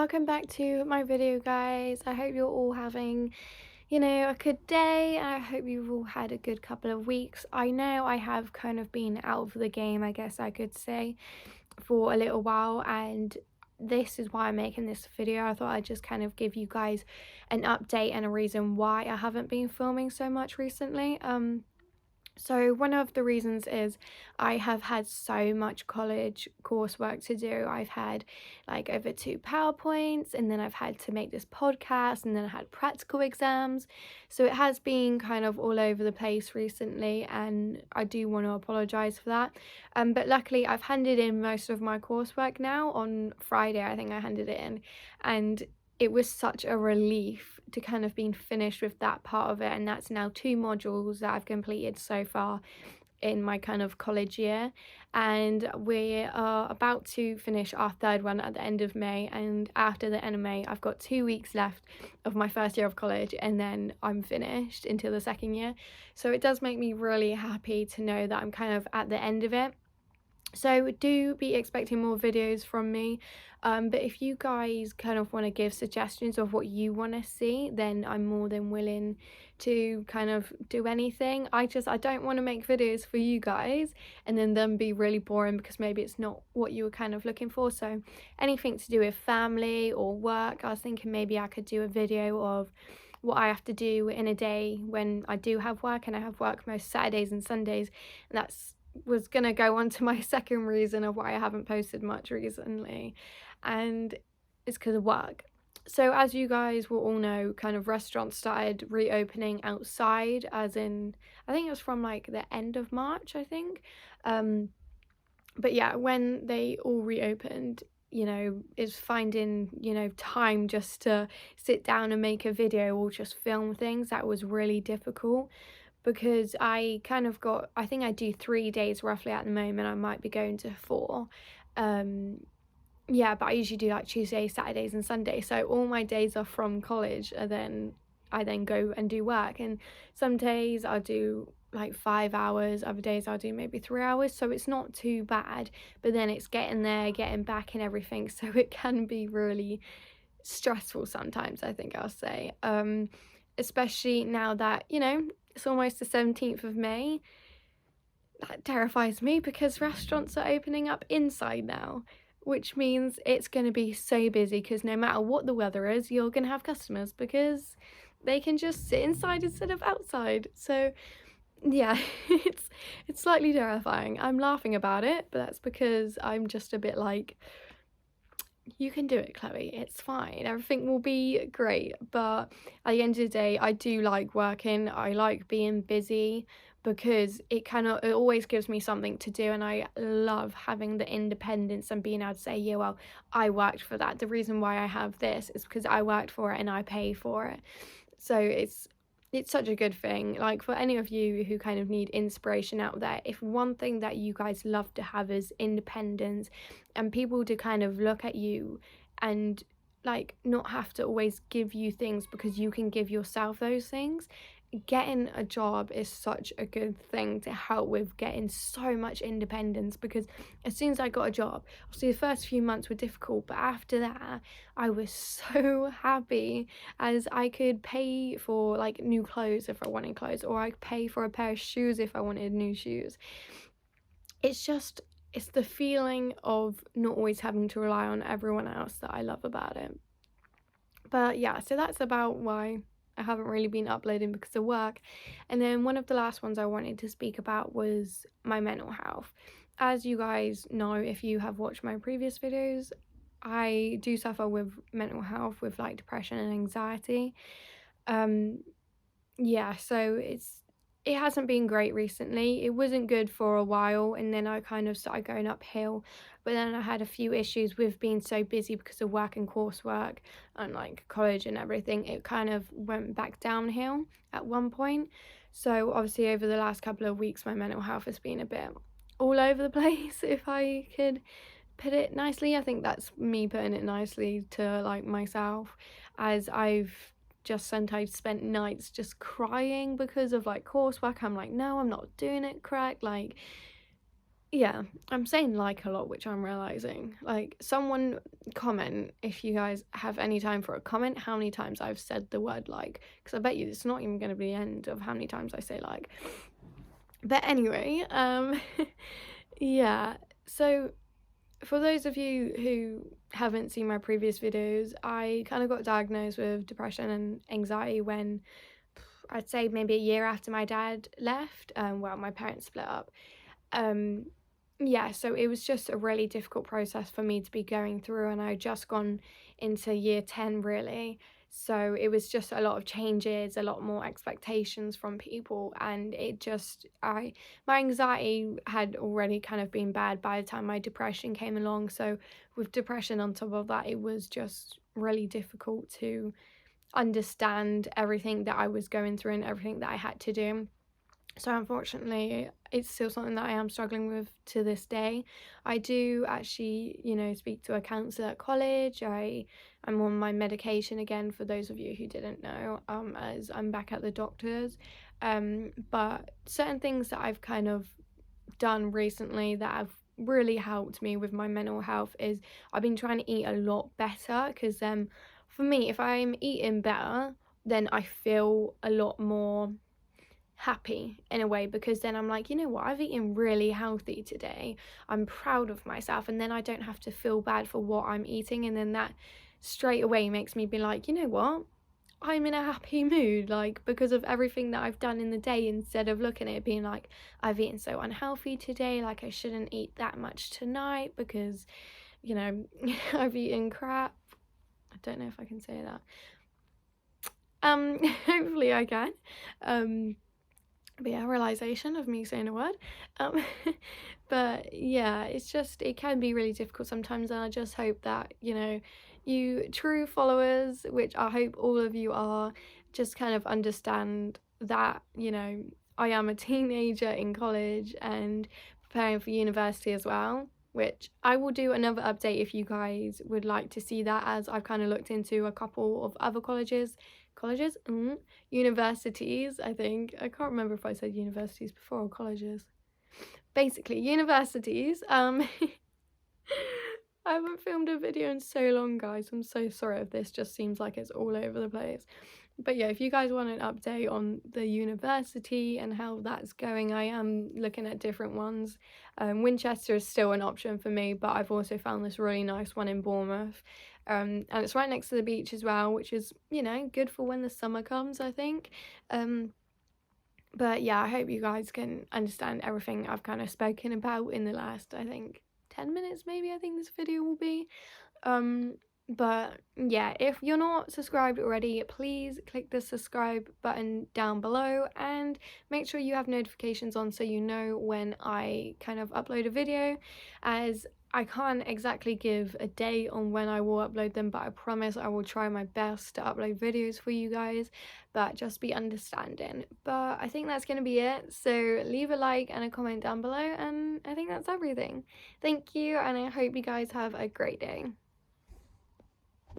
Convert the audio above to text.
welcome back to my video, guys. I hope you're all having, a good day. I hope you've all had a good couple of weeks. I know I have kind of been out of the game, I guess I could say, for a little while, and this is why I'm making this video. I thought I'd just kind of give you guys an update and a reason why I haven't been filming so much recently. So one of the reasons is I have had so much college coursework to do. I've had like over 2 PowerPoints, and then I've had to make this podcast, and then I had practical exams. So it has been kind of all over the place recently, and I do want to apologize for that. But luckily I've handed in most of my coursework now. On Friday, I think I handed it in, and it was such a relief to kind of being finished with that part of it, and that's now 2 modules that I've completed so far in my kind of college year, and we are about to finish our third one at the end of May. And after the end of May, I've got 2 weeks left of my first year of college, and then I'm finished until the second year. So it does make me really happy to know that I'm kind of at the end of it. So do be expecting more videos from me, but if you guys kind of want to give suggestions of what you want to see, then I'm more than willing to kind of do anything. I don't want to make videos for you guys and then them be really boring because maybe it's not what you were kind of looking for. So anything to do with family or work, I was thinking maybe I could do a video of what I have to do in a day when I do have work, and I have work most Saturdays and Sundays, and that's was gonna go on to my second reason of why I haven't posted much recently, and it's because of work. So as you guys will all know, kind of restaurants started reopening outside, as in I think it was from like the end of March, I think. But yeah, when they all reopened, is finding, time just to sit down and make a video or just film things, that was really difficult, because I think I do 3 days roughly at the moment. I might be going to 4. Yeah, but I usually do like Tuesdays, Saturdays and Sundays. So all my days are from college, and then I then go and do work. And some days I'll do like 5 hours, other days I'll do maybe 3 hours. So it's not too bad, but then it's getting there, getting back and everything. So it can be really stressful sometimes, I think I'll say. Especially now that, it's almost the 17th of May. That terrifies me because restaurants are opening up inside now, which means it's going to be so busy, because no matter what the weather is, you're going to have customers because they can just sit inside instead of outside. So yeah, it's slightly terrifying. I'm laughing about it, but that's because I'm just a bit like, you can do it, Chloe, it's fine, everything will be great. But at the end of the day, I do like working, I like being busy, because it always gives me something to do, and I love having the independence and being able to say, yeah, well, I worked for that. The reason why I have this is because I worked for it and I pay for it. So it's such a good thing. Like, for any of you who kind of need inspiration out there, if one thing that you guys love to have is independence, and people to kind of look at you and like not have to always give you things because you can give yourself those things, getting a job is such a good thing to help with getting so much independence. Because as soon as I got a job, obviously the first few months were difficult, but after that I was so happy, as I could pay for like new clothes if I wanted clothes, or I could pay for a pair of shoes if I wanted new shoes. It's the feeling of not always having to rely on everyone else that I love about it. But yeah, so that's about why I haven't really been uploading, because of work. And then one of the last ones I wanted to speak about was my mental health. As you guys know, if you have watched my previous videos, I do suffer with mental health, with like depression and anxiety. Yeah, so it hasn't been great recently. It wasn't good for a while, and then I kind of started going uphill. But then I had a few issues with being so busy because of work and coursework and like college and everything. It kind of went back downhill at one point. So obviously over the last couple of weeks, my mental health has been a bit all over the place, if I could put it nicely. I think that's me putting it nicely to like myself, as I've just sometimes spent nights just crying because of like coursework. I'm like, no, I'm not doing it correct. Like, Yeah, I'm saying like a lot, which I'm realizing. Like, someone comment if you guys have any time for a comment how many times I've said the word like, because I bet you it's not even going to be the end of how many times I say like. But anyway, yeah. So for those of you who haven't seen my previous videos, I kind of got diagnosed with depression and anxiety when I'd say maybe a year after my dad left. Well, my parents split up. Um, yeah, so it was just a really difficult process for me to be going through, and I'd just gone into year 10 really. So it was just a lot of changes, a lot more expectations from people, and it just my anxiety had already kind of been bad by the time my depression came along. So with depression on top of that, it was just really difficult to understand everything that I was going through and everything that I had to do. So unfortunately, it's still something that I am struggling with to this day. I do actually, speak to a counsellor at college. I'm on my medication again, for those of you who didn't know, as I'm back at the doctor's. But certain things that I've kind of done recently that have really helped me with my mental health is I've been trying to eat a lot better, because for me, if I'm eating better, then I feel a lot more happy in a way, because then I'm like, you know what, I've eaten really healthy today. I'm proud of myself, and then I don't have to feel bad for what I'm eating, and then that straight away makes me be like, you know what, I'm in a happy mood, like, because of everything that I've done in the day, instead of looking at it being like, I've eaten so unhealthy today, like I shouldn't eat that much tonight because, I've eaten crap. I don't know if I can say that. Hopefully I can. But yeah, realization of me saying a word. Um, but yeah, it can be really difficult sometimes, and I just hope that, you true followers, which I hope all of you are, just kind of understand that, I am a teenager in college and preparing for university as well, which I will do another update if you guys would like to see that, as I've kind of looked into a couple of other universities, I think. I can't remember if I said universities before or colleges. Basically, universities. I haven't filmed a video in so long, guys. I'm so sorry if this just seems like it's all over the place. But yeah, if you guys want an update on the university and how that's going, I am looking at different ones. Winchester is still an option for me, but I've also found this really nice one in Bournemouth. And it's right next to the beach as well, which is, good for when the summer comes, I think. But yeah, I hope you guys can understand everything I've kind of spoken about in the last, I think, 10 minutes maybe, I think this video will be. But yeah, if you're not subscribed already, please click the subscribe button down below and make sure you have notifications on so you know when I kind of upload a video, as I can't exactly give a date on when I will upload them, but I promise I will try my best to upload videos for you guys, but just be understanding. But I think that's going to be it, so leave a like and a comment down below, and I think that's everything. Thank you, and I hope you guys have a great day.